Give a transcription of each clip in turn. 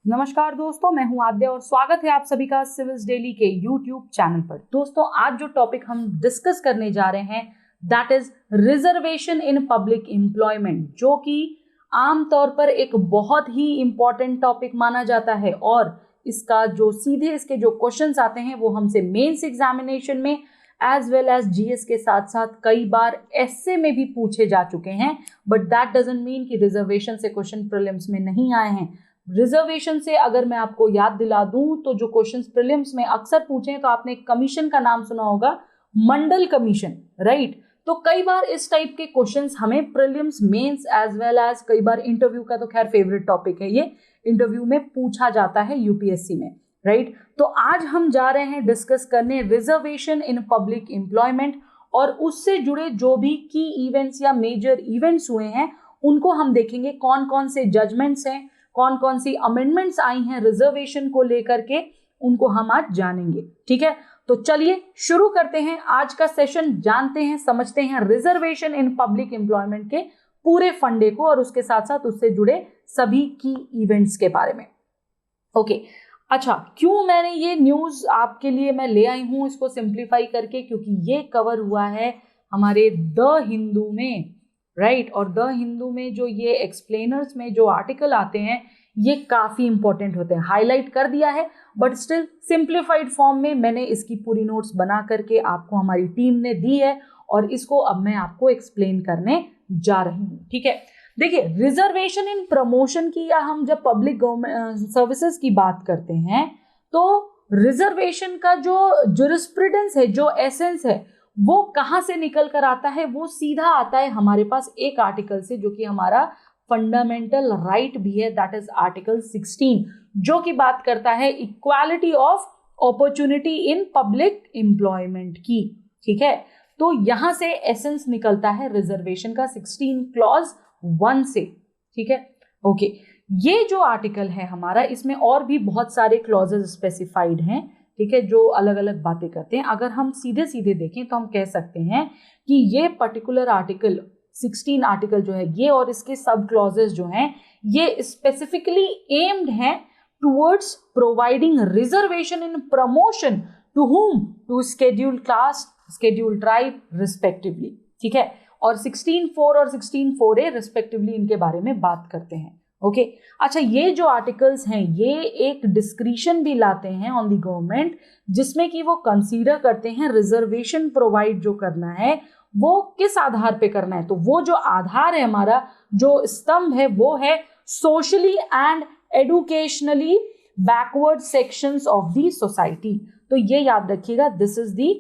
नमस्कार दोस्तों, मैं हूं आद्या और स्वागत है आप सभी का सिविल्स डेली के यूट्यूब चैनल पर। दोस्तों, आज जो टॉपिक हम डिस्कस करने जा रहे हैं that is reservation in public employment, जो कि आमतौर पर एक बहुत ही इंपॉर्टेंट टॉपिक माना जाता है और इसका जो सीधे इसके जो क्वेश्चंस आते हैं वो हमसे मेंस एग्जामिनेशन में एज वेल एज जीएस के साथ साथ कई बार एसए में भी पूछे जा चुके हैं। बट दैट डजंट मीन कि रिजर्वेशन से क्वेश्चन प्रीलिम्स में नहीं आए हैं। रिजर्वेशन से अगर मैं आपको याद दिला दूं तो जो क्वेश्चंस प्रीलिम्स में अक्सर पूछे हैं, तो आपने एक कमीशन का नाम सुना होगा, मंडल कमीशन, राइट। तो कई बार इस टाइप के क्वेश्चंस हमें prelims, mains as well as कई बार इंटरव्यू का तो खैर फेवरेट टॉपिक है, ये इंटरव्यू में पूछा जाता है यूपीएससी में, राइट। तो आज हम जा रहे हैं डिस्कस करने रिजर्वेशन इन पब्लिक एम्प्लॉयमेंट और उससे जुड़े जो भी की इवेंट्स या मेजर इवेंट्स हुए हैं उनको हम देखेंगे। कौन कौन से जजमेंट्स हैं, कौन कौन सी अमेंडमेंट्स आई हैं रिजर्वेशन को लेकर के, उनको हम आज जानेंगे। ठीक है, तो चलिए शुरू करते हैं आज का सेशन। जानते हैं, समझते हैं रिजर्वेशन इन पब्लिक एम्प्लॉयमेंट के पूरे फंडे को और उसके साथ साथ उससे जुड़े सभी की इवेंट्स के बारे में। ओके, अच्छा, क्यों मैंने ये न्यूज आपके लिए मैं ले आई हूं इसको सिंप्लीफाई करके, क्योंकि ये कवर हुआ है हमारे द हिंदू में, राइट। और द हिंदू में जो ये एक्सप्लेनर्स में जो आर्टिकल आते हैं ये काफी इंपॉर्टेंट होते हैं। हाईलाइट कर दिया है बट स्टिल सिंप्लीफाइड फॉर्म में मैंने इसकी पूरी नोट्स बना करके आपको हमारी टीम ने दी है और इसको अब मैं आपको एक्सप्लेन करने जा रही हूँ। ठीक है, देखिए, रिजर्वेशन इन प्रमोशन की या हम जब पब्लिक गवर्नमेंट सर्विसेज की बात करते हैं तो रिजर्वेशन का जो ज्यूरिस्प्रूडेंस है, जो एसेंस है, वो कहां से निकल कर आता है? वो सीधा आता है हमारे पास एक आर्टिकल से जो कि हमारा फंडामेंटल राइट भी है, दैट इज आर्टिकल 16, जो कि बात करता है equality of opportunity in public employment की। ठीक है, तो यहां से एसेंस निकलता है रिजर्वेशन का 16 क्लॉज 1 से। ठीक है, ओके, ये जो आर्टिकल है हमारा, इसमें और भी बहुत सारे क्लॉजेस स्पेसिफाइड हैं, ठीक है, जो अलग अलग बातें करते हैं। अगर हम सीधे सीधे देखें तो हम कह सकते हैं कि ये पर्टिकुलर आर्टिकल 16 आर्टिकल जो है ये और इसके सब क्लॉजेस जो हैं ये स्पेसिफिकली एम्ड हैं towards providing reservation in promotion to whom, to scheduled caste, scheduled tribe respectively. ठीक है, और 16(4) और 16(4)A रिस्पेक्टिवली इनके बारे में बात करते हैं। ओके, अच्छा, ये जो आर्टिकल्स हैं ये एक डिस्क्रिशन भी लाते हैं ऑन द गवर्नमेंट, जिसमें कि वो कंसीडर करते हैं रिजर्वेशन प्रोवाइड जो करना है वो किस आधार पे करना है। तो वो जो आधार है हमारा, जो स्तंभ है, वो है socially and educationally backward sections of the society. तो ये याद रखिएगा, this is the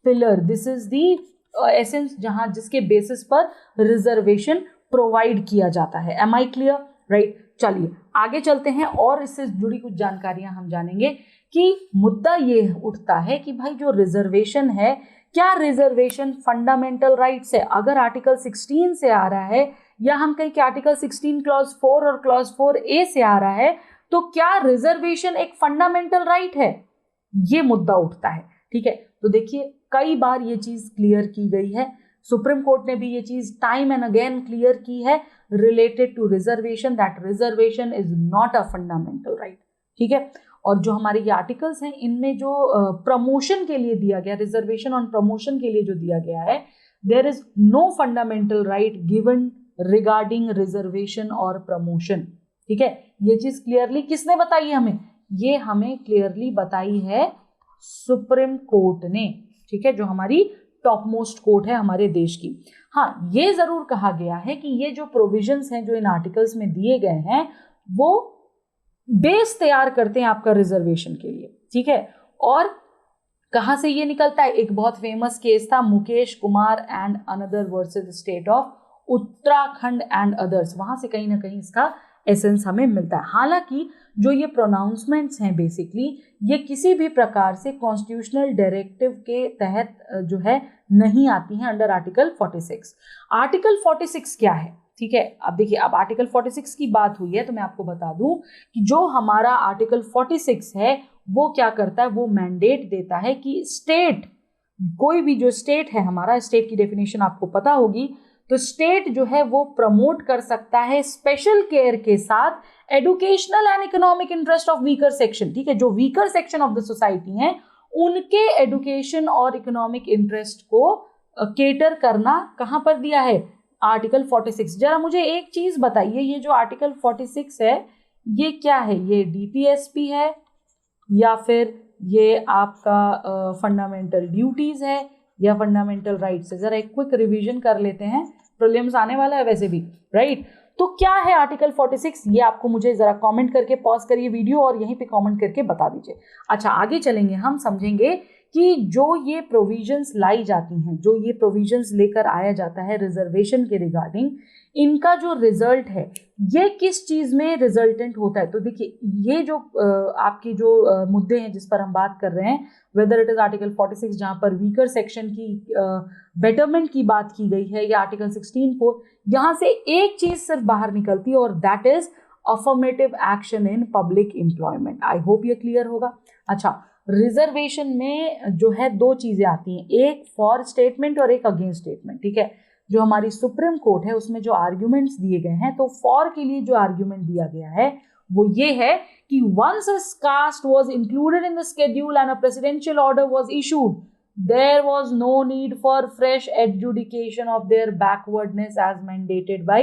pillar, this is the essence जहां जिसके बेसिस पर रिजर्वेशन प्रोवाइड किया जाता है। M I clear? राइट, चलिए आगे चलते हैं और इससे जुड़ी कुछ जानकारियां हम जानेंगे कि मुद्दा ये उठता है कि भाई जो रिजर्वेशन है, क्या रिजर्वेशन फंडामेंटल राइट्स है? अगर आर्टिकल 16 से आ रहा है या हम कहीं कि आर्टिकल 16 क्लॉज 4 और क्लॉज 4A से आ रहा है, तो क्या रिजर्वेशन एक फंडामेंटल राइट है? ये मुद्दा उठता है। ठीक है, तो देखिए, कई बार ये चीज क्लियर की गई है, सुप्रीम कोर्ट ने भी ये चीज टाइम एंड अगेन क्लियर की है related to reservation, that reservation is not a fundamental right. ठीक है, और जो हमारे ये आर्टिकल्स हैं इनमें जो प्रमोशन के लिए दिया गया, रिजर्वेशन ऑन प्रमोशन के लिए जो दिया गया है, there is no fundamental right given regarding reservation और प्रमोशन। ठीक है, ये चीज क्लियरली किसने बताई है हमें? ये हमें क्लियरली बताई है सुप्रीम कोर्ट ने। ठीक है, जो हमारी टॉप मोस्ट कोर्ट है हमारे देश की। हाँ, ये जरूर कहा गया है कि ये जो प्रोविजंस हैं जो इन आर्टिकल्स में दिए गए हैं वो बेस तैयार करते हैं आपका रिजर्वेशन के लिए। ठीक है, और कहां से ये निकलता है? एक बहुत फेमस केस था, Mukesh Kumar and another versus state of Uttarakhand and others, वहां से कहीं ना कहीं इसका एसेंस हमें मिलता है। हालांकि जो ये प्रोनाउंसमेंट्स हैं बेसिकली ये किसी भी प्रकार से कॉन्स्टिट्यूशनल डायरेक्टिव के तहत जो है नहीं आती हैं अंडर आर्टिकल 46। आर्टिकल 46 क्या है? ठीक है, अब देखिए, अब आर्टिकल 46 की बात हुई है तो मैं आपको बता दूं कि जो हमारा आर्टिकल 46 है वो क्या करता है, वो मैंडेट देता है कि स्टेट, कोई भी जो स्टेट है हमारा, स्टेट की डेफिनेशन आपको पता होगी, तो स्टेट जो है वो प्रमोट कर सकता है स्पेशल केयर के साथ educational and economic interest of weaker section, ठीक है, जो weaker section of the society हैं उनके एजुकेशन और इकोनॉमिक इंटरेस्ट को केटर करना कहां पर दिया है, आर्टिकल 46। जरा मुझे एक चीज बताइए, ये जो आर्टिकल 46 है ये क्या है, ये डीपीएसपी है या फिर ये आपका फंडामेंटल ड्यूटीज है या फंडामेंटल राइट्स है? जरा एक क्विक रिवीजन कर लेते हैं, प्रीलिम्स आने वाला है वैसे भी, राइट? तो क्या है आर्टिकल 46, ये आपको मुझे जरा कमेंट करके पॉज करिए वीडियो और यहीं पे कमेंट करके बता दीजिए। अच्छा, आगे चलेंगे, हम समझेंगे कि जो ये प्रोविजंस लाई जाती हैं, जो ये प्रोविजंस लेकर आया जाता है रिजर्वेशन के रिगार्डिंग, इनका जो रिजल्ट है ये किस चीज में रिजल्टेंट होता है। तो देखिए, ये जो आपके जो मुद्दे हैं जिस पर हम बात कर रहे हैं, वेदर इट इज आर्टिकल 46 जहां पर वीकर सेक्शन की बेटरमेंट की बात की गई है, या आर्टिकल 16(4), यहां से एक चीज सिर्फ बाहर निकलती है और that is affirmative action in public employment. I hope ये क्लियर होगा। अच्छा, रिजर्वेशन में जो है दो चीजें आती हैं, एक फॉर स्टेटमेंट और एक अगेंस्ट स्टेटमेंट, ठीक है। जो हमारी सुप्रीम कोर्ट है उसमें जो आर्ग्यूमेंट्स दिए गए हैं, तो फॉर के लिए जो आर्ग्यूमेंट दिया गया है वो ये है कि once a caste was included in the schedule and a presidential order was issued, there was no need for fresh adjudication of their backwardness as mandated by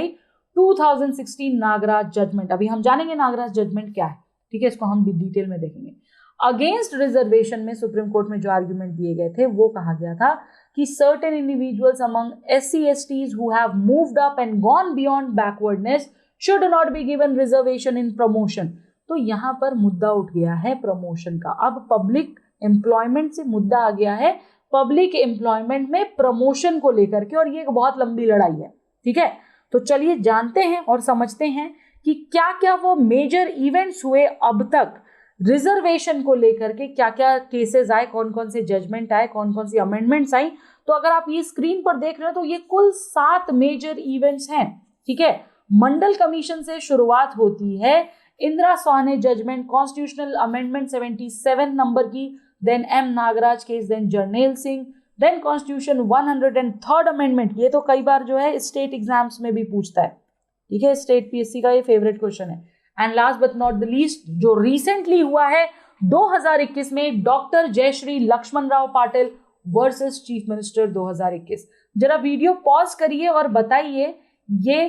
2016 Nagaraj judgment. अभी हम जानेंगे नागराज जजमेंट क्या है, ठीक है, इसको हम भी डिटेल में देखेंगे। अगेंस्ट रिजर्वेशन में सुप्रीम कोर्ट में जो आर्ग्यूमेंट दिए गए थे वो कहा गया था कि certain individuals among SC/STs who have moved up and gone beyond backwardness should not be given reservation in promotion। तो यहां पर मुद्दा उठ गया है प्रमोशन का। अब पब्लिक एम्प्लॉयमेंट से मुद्दा आ गया है पब्लिक एम्प्लॉयमेंट में प्रमोशन को लेकर के, और ये एक बहुत लंबी लड़ाई है, ठीक है। तो चलिए जानते हैं और समझते हैं कि क्या क्या वो मेजर इवेंट्स हुए अब तक रिजर्वेशन को लेकर के, क्या क्या केसेस आए, कौन कौन से जजमेंट आए, कौन कौन सी अमेंडमेंट्स आई। तो अगर आप ये स्क्रीन पर देख रहे हो तो ये कुल 7 मेजर इवेंट्स हैं, ठीक है। मंडल कमीशन से शुरुआत होती है, Indira Sawhney judgment, constitutional amendment 77 number की, then M Nagaraj case, then Jarnail Singh, then constitution 103rd amendment. ये तो कई बार जो है स्टेट एग्जाम्स में भी पूछता है, ठीक है, स्टेट पीएससी का ये फेवरेट क्वेश्चन है। And last but not the least, जो रिसेंटली हुआ है 2021 में, doctor Jaishri Laxman Rao Patil versus chief minister 2021। जरा वीडियो पॉज करिए और बताइए ये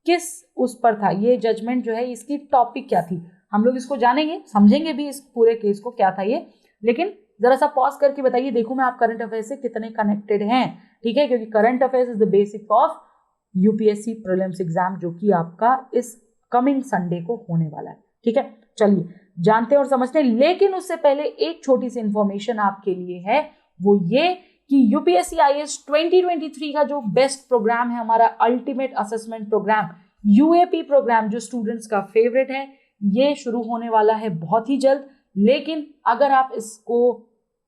किस उस पर था, ये जजमेंट जो है इसकी टॉपिक क्या थी। हम लोग इसको जानेंगे, समझेंगे भी इस पूरे केस को क्या था ये, लेकिन जरा सा पॉज करके बताइए, देखो मैं आप करंट अफेयर से कितने कनेक्टेड हैं, ठीक है, क्योंकि current affairs is the basic of UPSC prelims exam, जो कि आपका इस कमिंग संडे को होने वाला है, ठीक है। चलिए जानते हैं और समझते हैं, लेकिन उससे पहले एक छोटी सी इंफॉर्मेशन आपके लिए है, वो ये कि यूपीएससी आईएएस 2023 का जो बेस्ट प्रोग्राम है, हमारा ultimate assessment programme, UAP programme, जो स्टूडेंट्स का फेवरेट है, ये शुरू होने वाला है बहुत ही जल्द। लेकिन अगर आप इसको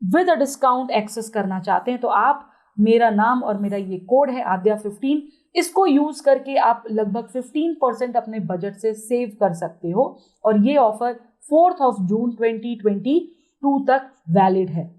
विद अ डिस्काउंट एक्सेस करना चाहते हैं तो आप, मेरा नाम और मेरा ये कोड है आद्या15, इसको यूज करके आप लगभग 15% अपने बजट से सेव कर सकते हो, और ये ऑफर 4 जून 2022 तक वैलिड है।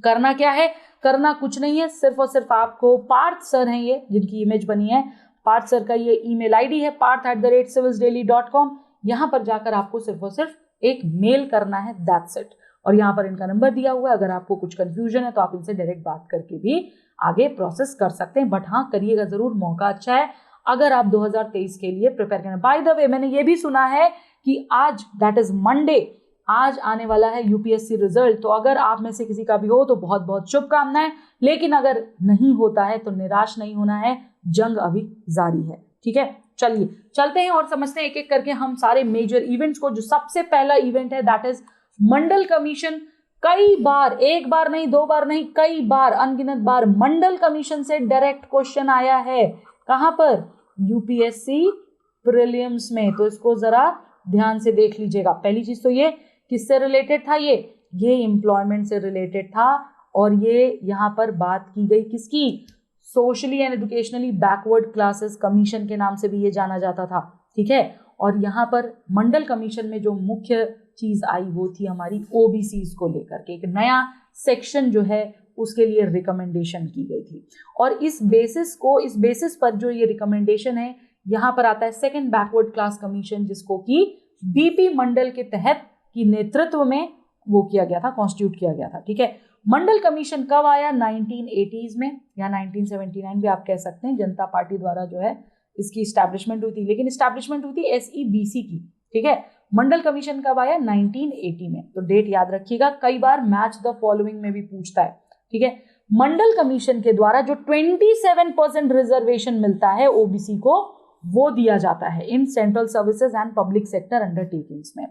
करना क्या है, करना कुछ नहीं है, सिर्फ और सिर्फ आपको, पार्थ सर हैं ये जिनकी इमेज बनी है, पार्थ सर का ये ईमेल आईडी है parth@civilsdaily.com। यहाँ पर जाकर आपको सिर्फ और सिर्फ एक मेल करना है, दैट्स इट। और यहाँ पर इनका नंबर दिया हुआ है, अगर आपको कुछ कंफ्यूजन है तो आप इनसे डायरेक्ट बात करके भी आगे प्रोसेस कर सकते हैं। बट हाँ, करिएगा जरूर, मौका अच्छा है अगर आप 2023 के लिए प्रिपेयर करना। बाय द वे, मैंने ये भी सुना है कि आज, दैट इज मंडे, आज आने वाला है यूपीएससी रिजल्ट। तो अगर आप में से किसी का भी हो तो बहुत बहुत शुभकामनाएं, लेकिन अगर नहीं होता है तो निराश नहीं होना है, जंग अभी जारी है, ठीक है। चलिए चलते हैं और समझते हैं एक एक करके हम सारे मेजर इवेंट्स को। जो सबसे पहला इवेंट है दैट इज मंडल कमीशन। कई बार, एक बार नहीं, 2 बार नहीं, कई बार, अनगिनत बार मंडल कमीशन से डायरेक्ट क्वेश्चन आया है। कहां पर? यूपीएससी प्रीलिम्स में। तो इसको जरा ध्यान से देख लीजिएगा। पहली चीज तो ये किससे रिलेटेड था, ये एम्प्लॉयमेंट से रिलेटेड था, और ये यहाँ पर बात की गई किसकी, socially and educationally backward classes commission के नाम से भी ये जाना जाता था, ठीक है। और यहाँ पर मंडल कमीशन में जो मुख्य चीज आई वो थी हमारी ओबीसीज को लेकर के, एक नया सेक्शन जो है उसके लिए रिकमेंडेशन की गई थी। और इस बेसिस पर जो ये रिकमेंडेशन है, यहाँ पर आता है सेकेंड बैकवर्ड क्लास कमीशन, जिसको कि बीपी मंडल के तहत की नेतृत्व में वो किया गया था, कॉन्स्टिट्यूट किया गया था। ठीक है, मंडल कमीशन कब आया? 1980s में या 1979 भी आप कह सकते हैं। जनता पार्टी द्वारा जो है इसकी स्टैब्लिशमेंट हुई थी, लेकिन स्टैब्लिशमेंट हुई थी SEBC की। ठीक है, मंडल कमीशन कब आया? 1980 में। तो डेट याद रखिएगा, कई बार मैच द फॉलोइंग में भी पूछता है। ठीक है, मंडल कमीशन के द्वारा जो 27% रिजर्वेशन मिलता है ओबीसी को, वो दिया जाता है in central services and public sector undertakings में।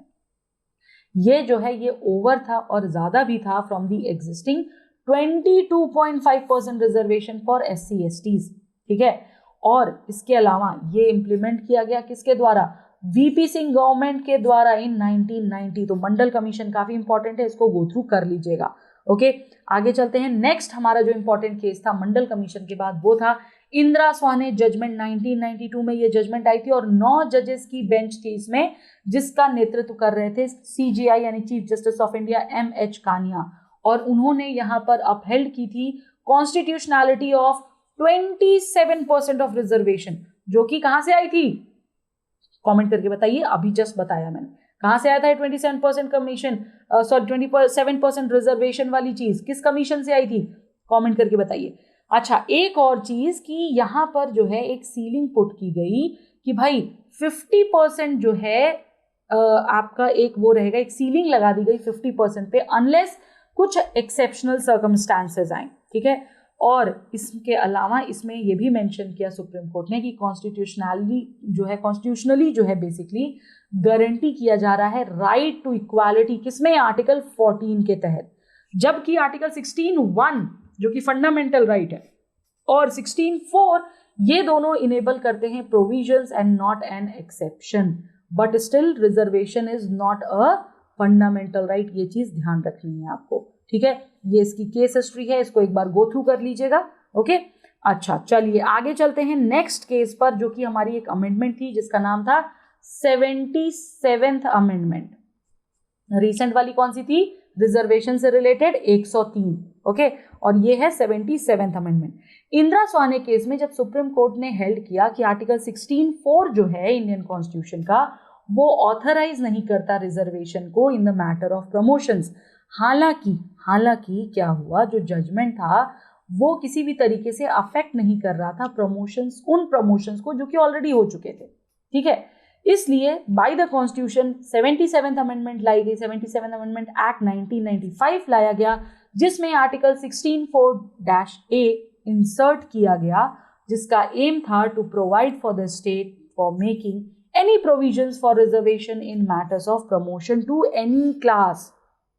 ये जो है ये ओवर था और ज्यादा भी था from the existing 22.5% reservation for SC/STs। ठीक है, और इसके अलावा ये इंप्लीमेंट किया गया किसके द्वारा? VP सिंह गवर्नमेंट के द्वारा इन 1990। तो मंडल कमीशन काफी इंपॉर्टेंट है, इसको गो थ्रू कर लीजिएगा। ओके, आगे चलते हैं। नेक्स्ट हमारा जो इंपॉर्टेंट केस था मंडल कमीशन के बाद, वो था इंदिरा स्वाने जजमेंट। 1992 में ये जजमेंट आई थी और 9 जजेस की बेंच थी इसमें, जिसका नेतृत्व कर रहे थे CJI यानी chief justice of India MH Kania. और उन्होंने यहाँ पर अपहेल्ड की थी कॉन्स्टिट्यूशनैलिटी ऑफ 27% ऑफ रिजर्वेशन, जो कि कहां से आई थी? कमेंट करके बताइए, अभी जस्ट बताया मैंने, कहां से आया था 27% कमीशन, 27% रिजर्वेशन वाली चीज किस कमीशन से आई थी? कमेंट करके बताइए। अच्छा, एक और चीज कि यहां पर जो है एक सीलिंग पुट की गई कि भाई 50% जो है आपका एक वो रहेगा, एक सीलिंग लगा दी गई 50% पे, अनलेस कुछ एक्सेप्शनल सर्कमस्टांसेस आए। ठीक है, और इसके अलावा इसमें यह भी मेंशन किया सुप्रीम कोर्ट ने कि कॉन्स्टिट्यूशनली जो है बेसिकली गारंटी किया जा रहा है राइट टू इक्वालिटी, किसमें? आर्टिकल 14 के तहत। जबकि आर्टिकल 16(1) जो कि फंडामेंटल राइट है और 16(4) ये दोनों इनेबल करते हैं provisions and not an exception, but still reservation is not a fundamental right. ये चीज ध्यान रखनी है आपको। ठीक है, ये इसकी केस हिस्ट्री है, इसको एक बार गो थ्रू कर लीजिएगा। ओके, अच्छा चलिए आगे चलते हैं नेक्स्ट केस पर, जो कि हमारी एक अमेंडमेंट थी जिसका नाम था 77th अमेंडमेंट। रिसेंट वाली कौन सी थी? रिजर्वेशन से रिलेटेड 103। ओके, और ये है 77th amendment. Indira Svane case में जब सुप्रीम कोर्ट ने हेल्ड किया कि आर्टिकल 16(4) जो है इंडियन कॉन्स्टिट्यूशन का, वो ऑथराइज नहीं करता रिजर्वेशन को in the matter of promotions. हालांकि क्या हुआ, जो जजमेंट था वो किसी भी तरीके से अफेक्ट नहीं कर रहा था उन प्रमोशंस को जो कि ऑलरेडी हो चुके थे। ठीक है, इसलिए by the constitution 77th amendment लाई गई, 77th अमेंडमेंट एक्ट 1995 लाया गया, जिसमें आर्टिकल 16(4)(a) इंसर्ट किया गया, जिसका एम था to provide for the state for making any provisions for reservation in matters of promotion to any class,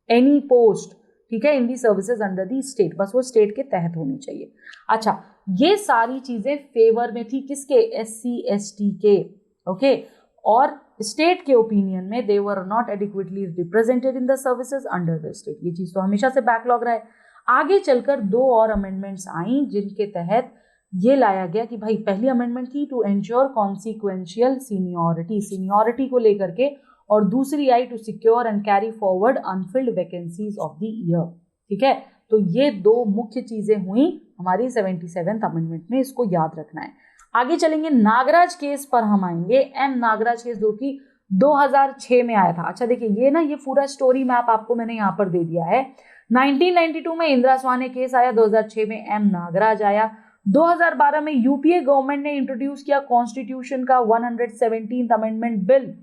any post. ठीक है, in the services under the state, बस वो स्टेट के तहत होनी चाहिए। अच्छा, ये सारी चीजें फेवर में थी किसके? SC/ST के। ओके, और स्टेट के ओपिनियन में they were not adequately represented in the services under the state. ये चीज तो हमेशा से बैकलॉग रहा है। आगे चलकर 2 और अमेंडमेंट्स आई जिनके तहत ये लाया गया कि भाई, पहली अमेंडमेंट थी टू एंश्योर कॉन्सिक्वेंशियल सीनियरिटी को लेकर के, और दूसरी आई to secure and carry forward unfilled vacancies of the year. ठीक है, तो ये 2 मुख्य चीजें हुई हमारी 77th अमेंडमेंट में, इसको याद रखना है। आगे चलेंगे, नागराज केस पर हम आएंगे। एम नागराज केस जो कि 2006 में आया था। अच्छा देखिए, ये पूरा स्टोरी मैप आपको मैंने यहाँ पर दे दिया है। 1992 में इंदिरा स्वाने केस आया, 2006 में एम नागराज आया, 2012 में यूपीए गवर्नमेंट ने इंट्रोड्यूस किया कॉन्स्टिट्यूशन का 117th अमेंडमेंट बिल।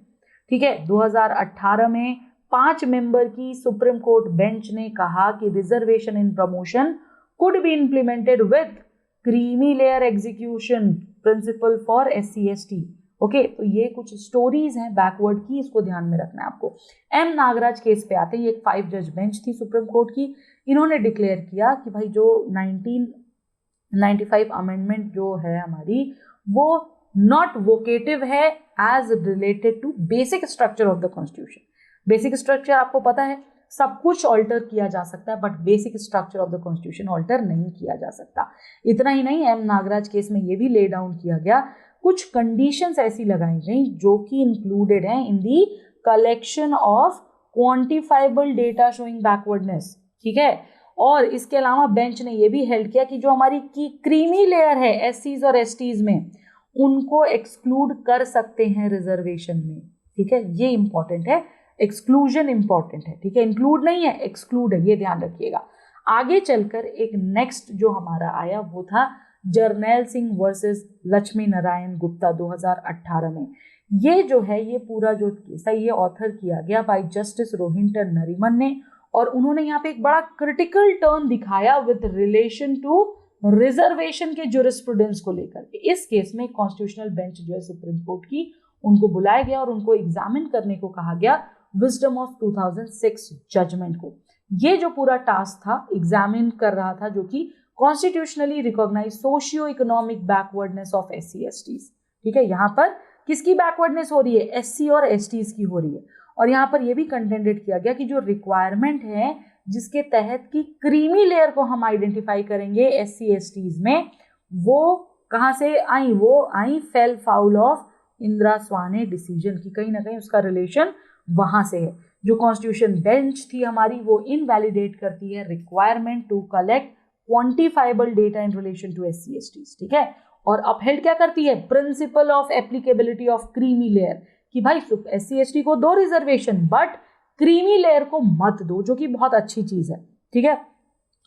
ठीक है, 2018 में 5 मेंबर की सुप्रीम कोर्ट बेंच ने कहा कि reservation in promotion could be implemented with creamy layer execution principle for SC/ST। Okay, तो ये कुछ स्टोरीज हैं बैकवर्ड की, इसको ध्यान में रखना है आपको। एम नागराज केस पे आते हैं। ये एक 5 जज बेंच थी सुप्रीम कोर्ट की। इन्होंने डिक्लेयर किया कि भाई जो 1995 अमेंडमेंट जो है हमारी, वो नॉट वोकेटिव है as related to basic structure of the constitution. Basic structure आपको पता है, सब कुछ ऑल्टर किया जा सकता है, but basic structure of the constitution alter नहीं किया जा सकता। इतना ही नहीं, एम नागराज केस में ये भी ले डाउन किया गया, कुछ कंडीशंस ऐसी लगाई गई जो कि इंक्लूडेड हैं in the collection of quantifiable data showing backwardness. ठीक है, और इसके अलावा बेंच ने ये भी हेल्ड किया कि जो हमारी की क्रीमी लेयर है एससीज और एसटीज में, उनको एक्सक्लूड कर सकते हैं रिजर्वेशन में। ठीक है, ये इंपॉर्टेंट है, एक्सक्लूजन इंपॉर्टेंट है। ठीक है, इंक्लूड नहीं है, एक्सक्लूड है, ये ध्यान रखिएगा। आगे चलकर एक नेक्स्ट जो हमारा आया वो था जर्नैल सिंह वर्सेस लक्ष्मी नारायण गुप्ता 2018 में। ये जो है ये पूरा जो केस है ये ऑथर किया गया बाय जस्टिस रोहिंटन नरीमन ने, और उन्होंने यहाँ पे एक बड़ा क्रिटिकल टर्न दिखाया विद रिलेशन टू रिजर्वेशन के ज्यूरिस्प्रूडेंस को लेकर के। इस केस में कॉन्स्टिट्यूशनल बेंच जो है सुप्रीम कोर्ट की, उनको बुलाया गया और उनको एग्जामिन करने को कहा गया विजडम ऑफ 2006 जजमेंट को। ये जो पूरा टास्क था एग्जामिन कर रहा था जो कि constitutionally recognise socio economic backwardness of SC STs. ठीक है, यहाँ पर किसकी बैकवर्डनेस हो रही है? एससी और एसटीज की हो रही है। और यहाँ पर यह भी कंटेंडेड किया गया कि जो रिक्वायरमेंट है जिसके तहत की क्रीमी लेयर को हम आइडेंटिफाई करेंगे एससी एसटीज में, वो कहाँ से आई? वो आई fell foul of Indira Sawhney decision की, कहीं ना कहीं उसका रिलेशन वहां से है। जो कॉन्स्टिट्यूशन बेंच थी हमारी वो इनवैलिडेट करती है requirement to collect quantifiable data in relation to SC STs. ठीक है, और अपहेल्ड क्या करती है? Principle of applicability of creamy layer, कि भाई एससी एसटी को दो रिजर्वेशन बट क्रीमी लेयर को मत दो, जो कि बहुत अच्छी चीज है। ठीक है,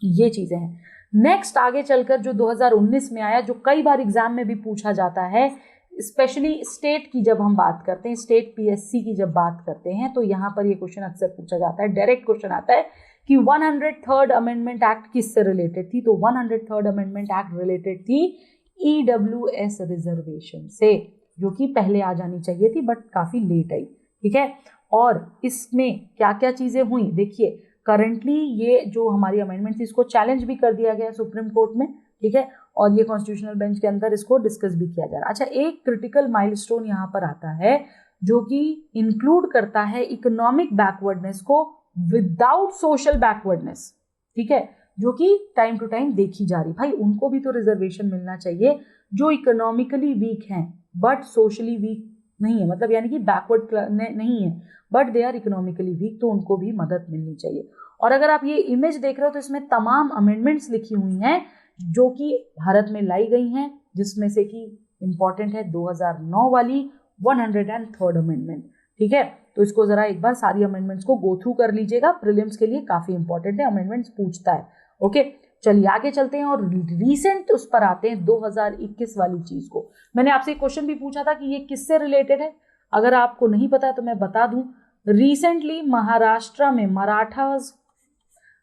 ये चीजें हैं। नेक्स्ट आगे चलकर जो 2019 में आया, जो कई बार एग्जाम में भी पूछा जाता है, स्पेशली स्टेट की जब हम बात करते हैं, स्टेट पीएससी की जब बात करते हैं, तो यहाँ पर ये क्वेश्चन अक्सर पूछा जाता है, डायरेक्ट क्वेश्चन आता है कि 103rd अमेंडमेंट एक्ट किससे रिलेटेड थी? तो 103rd अमेंडमेंट एक्ट रिलेटेड थी ईडब्ल्यूएस रिजर्वेशन से, जो कि पहले आ जानी चाहिए थी बट काफी लेट आई। ठीक है, और इसमें क्या क्या चीजें हुई देखिए, करंटली ये जो हमारी अमेंडमेंट थी इसको चैलेंज भी कर दिया गया सुप्रीम कोर्ट में। ठीक है, और ये कॉन्स्टिट्यूशनल बेंच के अंदर इसको डिस्कस भी किया जा रहा है। अच्छा, एक क्रिटिकल माइलस्टोन यहाँ पर आता है जो कि इंक्लूड करता है इकोनॉमिक बैकवर्डनेस को विदाउट सोशल बैकवर्डनेस। ठीक है, जो कि टाइम टू टाइम देखी जा रही। भाई उनको भी तो रिजर्वेशन मिलना चाहिए जो इकोनॉमिकली वीक हैं बट सोशली वीक नहीं है, मतलब यानी कि बैकवर्ड नहीं है but they are economically weak, तो उनको भी मदद मिलनी चाहिए। और अगर आप ये इमेज देख रहे हो तो इसमें तमाम अमेंडमेंट्स लिखी हुई हैं जो कि भारत में लाई गई हैं, जिसमें से कि इंपॉर्टेंट है 2009 वाली 103rd अमेंडमेंट। ठीक है, तो इसको जरा एक बार सारी अमेंडमेंट्स को गो थ्रू कर लीजिएगा, प्रीलिम्स के लिए काफी इंपॉर्टेंट है, अमेंडमेंट्स पूछता है। ओके, चलिए आगे चलते हैं और रीसेंट उस पर आते हैं 2021 वाली चीज को। मैंने आपसे एक क्वेश्चन भी पूछा था कि ये किससे रिलेटेड है, अगर आपको नहीं पता तो मैं बता दूं। रिसेंटली महाराष्ट्र में मराठास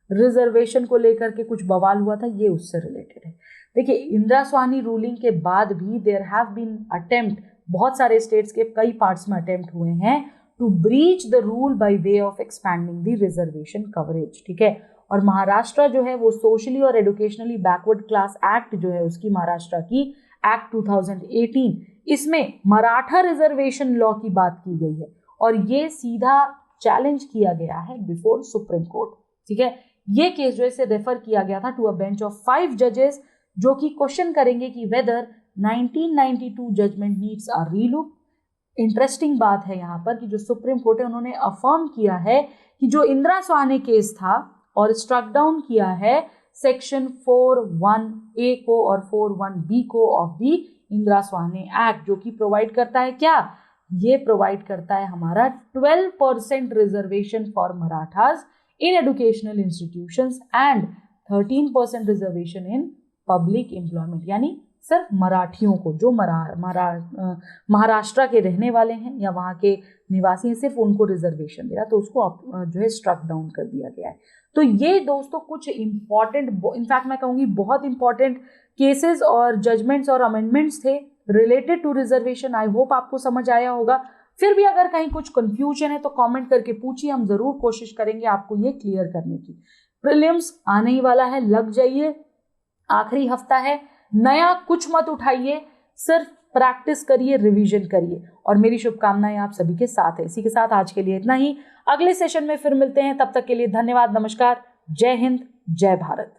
रिजर्वेशन को लेकर के कुछ बवाल हुआ था, ये उससे रिलेटेड है। देखिए, इंदिरा स्वानी रूलिंग के बाद भी देयर हैव बीन अटेम्प्ट, बहुत सारे स्टेट्स के कई पार्ट्स में अटेम्प्ट हुए हैं to breach the rule by way of expanding the reservation coverage. ठीक है, और महाराष्ट्र जो है वो सोशली और एडुकेशनली बैकवर्ड क्लास एक्ट जो है उसकी, महाराष्ट्र की एक्ट 2018, इसमें मराठा रिजर्वेशन लॉ की बात की गई है और ये सीधा चैलेंज किया गया है बिफोर सुप्रीम कोर्ट। ठीक है, ये केस जो है इसे रेफर किया गया था टू अ बेंच ऑफ 5 जजेस, जो कि क्वेश्चन करेंगे कि whether 1992 judgment needs a relook. Interesting बात है यहाँ पर कि जो सुप्रीम कोर्ट है उन्होंने अफर्म किया है कि जो इंदिरा स्वाने केस था और स्ट्रक डाउन किया है सेक्शन 41A को और 41B को of the Indira Svane act, जो कि प्रोवाइड करता है क्या? ये प्रोवाइड करता है हमारा 12% reservation for Marathas in educational institutions and 13% reservation in public employment, यानी सिर्फ मराठियों को जो महाराष्ट्र के रहने वाले हैं या वहाँ के निवासी हैं, सिर्फ उनको रिजर्वेशन दे रहा, तो उसको जो है स्ट्रक डाउन कर दिया गया है। तो ये दोस्तों कुछ इंपॉर्टेंट, इनफैक्ट मैं कहूँगी बहुत इंपॉर्टेंट केसेस और जजमेंट्स और अमेंडमेंट्स थे related to reservation. I hope आपको समझ आया होगा। फिर भी अगर कहीं कुछ कंफ्यूजन है तो कमेंट करके पूछिए, हम जरूर कोशिश करेंगे आपको ये क्लियर करने की। प्रीलिम्स आने ही वाला है, लग जाइए, आखिरी हफ्ता है, नया कुछ मत उठाइए, सिर्फ प्रैक्टिस करिए, रिवीजन करिए और मेरी शुभकामनाएं आप सभी के साथ है। इसी के साथ आज के लिए इतना ही, अगले सेशन में फिर मिलते हैं, तब तक के लिए धन्यवाद, नमस्कार, जय हिंद, जय भारत।